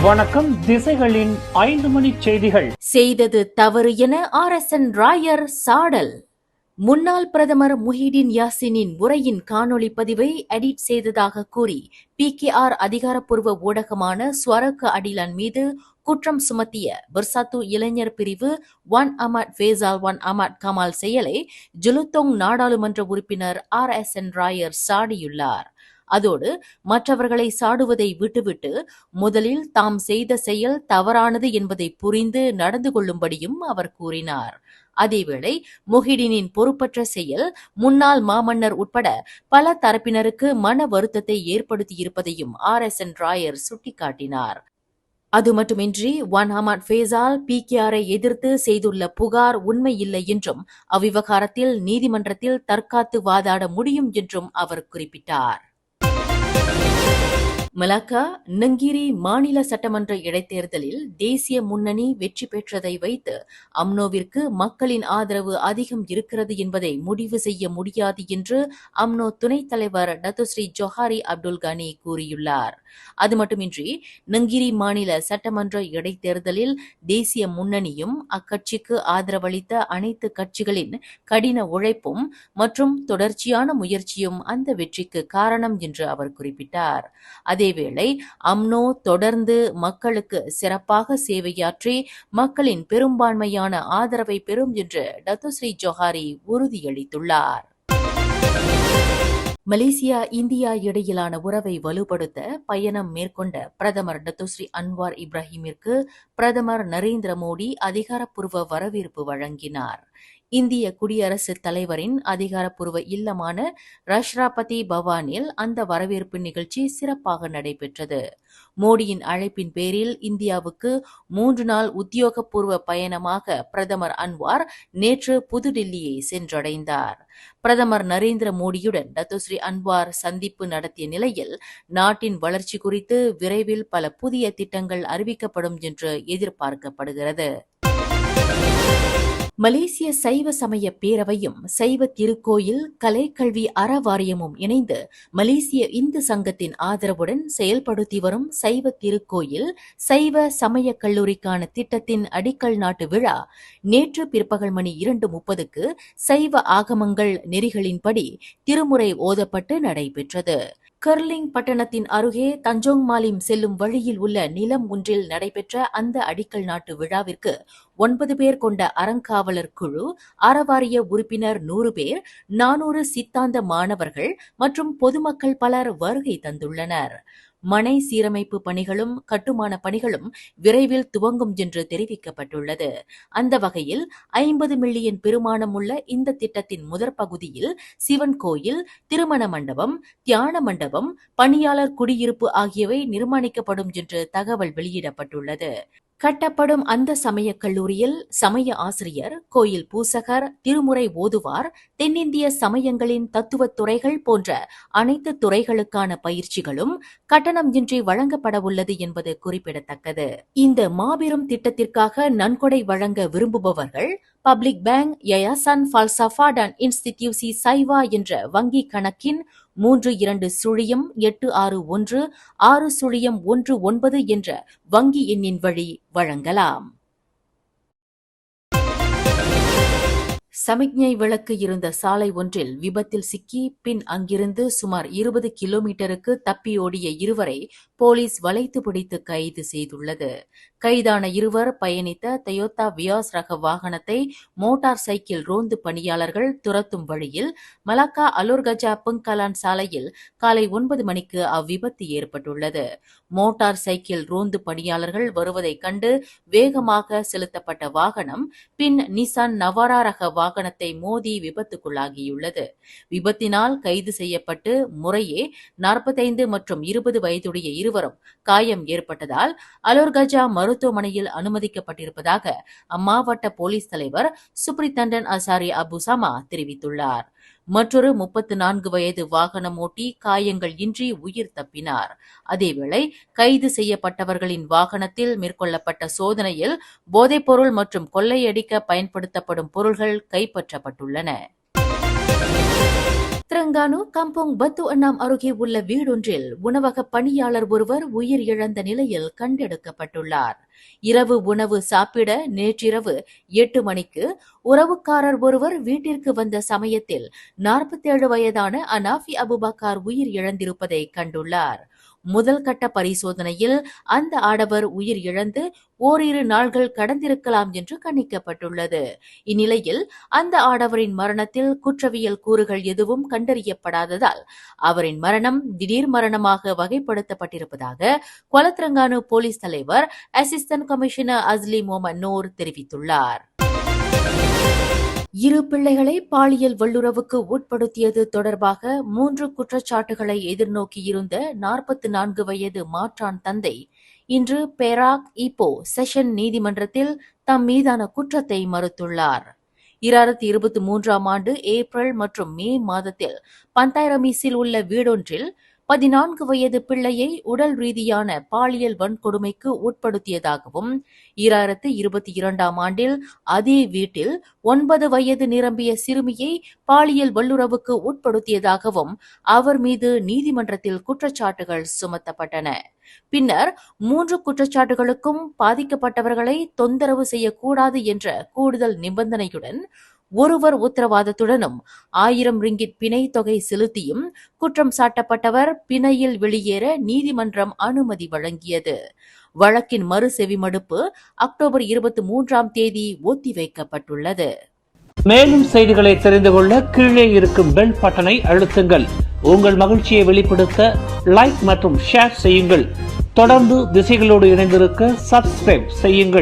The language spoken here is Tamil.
வணக்கம். திசைகளின் 5 மணி செய்திகள். செய்தது தவறு என RSN ராயர் சாடல். முன்னாள் பிரதமர் முஹிடின் யாசினின் உரையின் காணொளி பதிவை எடிட் செய்ததாக கூறி PKR அதிகாரப்பூர்வ ஊடகமான ஸ்வரக அடிலான் மீது குற்றம் சுமத்திய பெர்சாத்து இளைஞர் பிரிவு 1 அமட் ஃபேசால் 1 அமட் கமால் செயலை ஜுலுத்தோங் நாடாளுமன்ற உறுப்பினர் RSN ராயர் சாடியுள்ளார். அதோடு மற்றவர்களை சாடுவதை விட்டுவிட்டு முதலில் தாம் செய்த செயல் தவறானது என்பதை புரிந்து நடந்து கொள்ளும்படியும் அவர் கூறினார். அதேவேளை முஹிடினின் பொறுப்பற்ற செயல் முன்னாள் மாமன்னர் உட்பட பல தரப்பினருக்கு மன வருத்தத்தை ஏற்படுத்தியிருப்பதையும் RSN ராயர் சுட்டிக்காட்டினார். அது மட்டுமின்றி 1 அமட் ஃபேசால் PKRஐ எதிர்த்து செய்துள்ள புகார் உண்மையில்லை என்றும் அவ்விவகாரத்தில் நீதிமன்றத்தில் தற்காத்து வாதாட முடியும் என்றும் அவர் குறிப்பிட்டார். மலாக்கா நங்கிரி மாநில சட்டமன்ற இடைத்தேர்தலில் தேசிய முன்னணி வெற்றி பெற்றதை வைத்து அம்னோவிற்கு மக்களின் ஆதரவு அதிகம் இருக்கிறது என்பதை முடிவு செய்ய முடியாது என்று அம்னோ துணைத் தலைவர் டத்துஸ்ரீ ஜொஹாரி அப்துல் கனி கூறியுள்ளார். அது மட்டுமின்றி நங்கிரி மாநில சட்டமன்ற இடைத்தேர்தலில் தேசிய முன்னணியும் அக்கட்சிக்கு ஆதரவளித்த அனைத்து கட்சிகளின் கடின உழைப்பும் மற்றும் தொடர்ச்சியான முயற்சியும் அந்த வெற்றிக்கு காரணம் என்று அவர் குறிப்பிட்டார். அதேவேளை அம்னோ தொடர்ந்து மக்களுக்கு சிறப்பாக சேவையாற்றி மக்களின் பெரும்பான்மையான ஆதரவை பெறும் என்று டத்துஸ்ரீ ஜொஹாரி உறுதியளித்துள்ளார். மலேசியா இந்தியா இடையிலான உறவை வலுப்படுத்த பயணம் மேற்கொண்ட பிரதமர் டத்துஸ்ரீ அன்வார் இப்ராஹிமிற்கு பிரதமர் நரேந்திர மோடி அதிகாரப்பூர்வ வரவேற்பு வழங்கினார். இந்திய குடியரசுத் தலைவரின் அதிகாரப்பூர்வ இல்லமான ராஷ்டிரபதி பவானில் அந்த வரவேற்பு நிகழ்ச்சி சிறப்பாக நடைபெற்றது. மோடியின் அழைப்பின் பேரில் இந்தியாவுக்கு 3 நாள் உத்தியோகபூர்வ பயணமாக பிரதமர் அன்வார் நேற்று புதுடில்லியை சென்றடைந்தார். பிரதமர் நரேந்திர மோடியுடன் டத்துஸ்ரீ அன்வார் சந்திப்பு நடத்திய நிலையில் நாட்டின் வளர்ச்சி குறித்து விரைவில் பல புதிய திட்டங்கள் அறிவிக்கப்படும் என்று எதிர்பார்க்கப்படுகிறது. மலேசிய சைவ சமய பேரவையும் சைவ திருக்கோயில் கலைக்கல்வி அறவாரியமும் இணைந்து மலேசிய இந்து சங்கத்தின் ஆதரவுடன் செயல்படுத்தி வரும் சைவ திருக்கோயில் சைவ சமய கல்லூரிக்கான திட்டத்தின் அடிக்கல் நாட்டு விழா நேற்று பிற்பகல் மணி 2:30க்கு சைவ ஆகமங்கள் நெறிகளின்படி திருமுறை ஓதப்பட்டு நடைபெற்றது. கர்லிங் பட்டணத்தின் அருகே தஞ்சோங் மாலிம் செல்லும் வழியில் உள்ள நிலம் ஒன்றில் நடைபெற்ற அந்த அடிக்கல் நாட்டு விழாவிற்கு 9 பேர் கொண்ட அறங்காவலர் குழு, அறவாரிய உறுப்பினர் 100 பேர், 400 சித்தாந்த மாணவர்கள் மற்றும் பொதுமக்கள் பலர் வருகை தந்துள்ளனர். மனை சீரமைப்பு பணிகளும் கட்டுமான பணிகளும் விரைவில் துவங்கும் என்று தெரிவிக்கப்பட்டுள்ளது. அந்த வகையில் 50 மில்லியன் பெருமானம் உள்ள இந்த திட்டத்தின் முதற் பகுதியில் சிவன் கோயில், திருமண மண்டபம், தியான மண்டபம், பணியாளர் குடியிருப்பு ஆகியவை நிர்மாணிக்கப்படும் என்று தகவல் வெளியிடப்பட்டுள்ளது. கட்டப்படும் அந்த சமயக் கல்லூரியில் சமய ஆசிரியர், கோயில் பூசகர், திருமுறை ஓதுவார், தென்னிந்திய சமயங்களின் தத்துவத் துறைகள் போன்ற அனைத்து துறைகளுக்கான பயிற்சிகளும் கட்டணம் இன்றி வழங்கப்பட உள்ளது என்பது குறிப்பிடத்தக்கது. இந்த மாபெரும் திட்டத்திற்காக நன்கொடை வழங்க விரும்புபவர்கள் பப்ளிக் பேங்க், யயாசான் ஃபால்சஃபா டான் இன்ஸ்டிடியூசி சைவா என்ற வங்கி கணக்கின் 32-861-6019 என்ற வங்கி எண்ணின் வழி வழங்கலாம். சமிக்ஞை விளக்கு இருந்த சாலை ஒன்றில் விபத்தில் சிக்கி பின் அங்கிருந்து சுமார் 20 கிலோமீட்டருக்கு தப்பியோடிய இருவரை போலீஸ் வளைத்து பிடித்து கைது செய்துள்ளது. கைதான இருவர் பயணித்த டொயோட்டா வியாஸ் ரக வாகனத்தை மோட்டார் சைக்கிள் ரோந்து பணியாளர்கள் துரத்தும் வழியில் மலாக்கா அலோர்கஜா புங்கலான் சாலையில் காலை 9 மணிக்கு அவ்விபத்து ஏற்பட்டுள்ளது. மோட்டார் சைக்கிள் ரோந்து பணியாளர்கள் வருவதைக் கண்டு வேகமாக செலுத்தப்பட்ட வாகனம் பின் நிசான் நவாரா ரக வாகனத்தை மோதி விபத்துக்குள்ளாகியுள்ளது. விபத்தினால் கைது செய்யப்பட்டு முறையே 45 மற்றும் 20 வயதுடைய இருவரும் காயம் ஏற்பட்டதால் அலோர்கஜா மருத்துவமனையில் அனுமதிக்கப்பட்டிருப்பதாக அம்மாவட்ட போலீஸ் தலைவர் சுப்ரிண்டன்டன்ட் அசாரி அபு சமா தெரிவித்துள்ளார். மற்றொரு 34 வயது வாகனம் ஓட்டி காயங்கள் இன்றி உயிர் தப்பினார். அதேவேளை கைது செய்யப்பட்டவர்களின் வாகனத்தில் மேற்கொள்ளப்பட்ட சோதனையில் போதைப்பொருள் மற்றும் கொள்ளையடிக்க பயன்படுத்தப்படும் பொருள்கள் கைப்பற்றப்பட்டுள்ளன. தெலங்கானு கம்போங் பத்து அண்ணாம் அருகே உள்ள வீடொன்றில் உணவக பணியாளர் ஒருவர் உயிர் இழந்த நிலையில் கண்டெடுக்கப்பட்டுள்ளார். இரவு உணவு சாப்பிட நேற்றிரவு 8 மணிக்கு உறவுக்காரர் ஒருவர் வீட்டிற்கு வந்த சமயத்தில் 47 வயதான அனாஃபி அபுபக்கர் உயிர் இழந்திருப்பதை கண்டுள்ளார். முதல் கட்ட பரிசோதனையில் அந்த ஆடவர் உயிர் இழந்து ஓரிரு நாள்கள் கடந்திருக்கலாம் என்று கணிக்கப்பட்டுள்ளது. இந்நிலையில் அந்த ஆடவரின் மரணத்தில் குற்றவியல் கூறுகள் எதுவும் கண்டறியப்படாததால் அவரின் மரணம் திடீர் மரணமாக வகைப்படுத்தப்பட்டிருப்பதாக கொலத்திரங்கானு போலீஸ் தலைவர் அசிஸ்டன்ட் கமிஷனர் அஸ்லி முகமது நூர் தெரிவித்துள்ளார். இரு பிள்ளைகளை பாலியல் வல்லுறவுக்கு உட்படுத்தியது தொடர்பாக 3 குற்றச்சாட்டுகளை எதிர்நோக்கியிருந்த 44 வயது மாற்றான் தந்தை இன்று பெராக் இப்போ செஷன் நீதிமன்றத்தில் தம் மீதான குற்றத்தை மறுத்துள்ளார். 2023ஆம் ஆண்டு ஏப்ரல் மற்றும் மே மாதத்தில் பந்தாய்ரமீஸில் உள்ள வீடொன்றில் 14 வயது பிள்ளையை உடல் ரீதியான பாலியல் வன்கொடுமைக்கு உட்படுத்தியதாகவும் 2022ஆம் ஆண்டில் அதே வீட்டில் 9 வயது நிரம்பிய சிறுமியை பாலியல் வல்லுறவுக்கு உட்படுத்தியதாகவும் அவர் மீது நீதிமன்றத்தில் குற்றச்சாட்டுகள் சுமத்தப்பட்டன. பின்னர் 3 குற்றச்சாட்டுகளுக்கும் பாதிக்கப்பட்டவர்களை தொந்தரவு செய்யக்கூடாது என்ற கூடுதல் நிபந்தனையுடன் ஒருவர் உத்தரவாதத்துடனும் 1000 ரிங்கிட் பிணை தொகை செலுத்தியும் குற்றம் சாட்டப்பட்டவர் பிணையில் வெளியேற நீதிமன்றம் அனுமதி வழங்கியது. வழக்கின் மறு செவிமடுப்பு அக்டோபர் 23ஆம் தேதி ஒத்திவைக்கப்பட்டுள்ளது. மேலும் செய்திகளை தெரிந்து கொள்ள கீழே இருக்கும் பெல் பட்டனை அழுத்துங்கள். உங்கள் மகிழ்ச்சியை வெளிப்படுத்த லைக் மற்றும் ஷேர் செய்யுங்கள். தொடர்ந்து திசைகளோடு இணைந்திருக்க சப்ஸ்கிரைப் செய்யுங்கள்.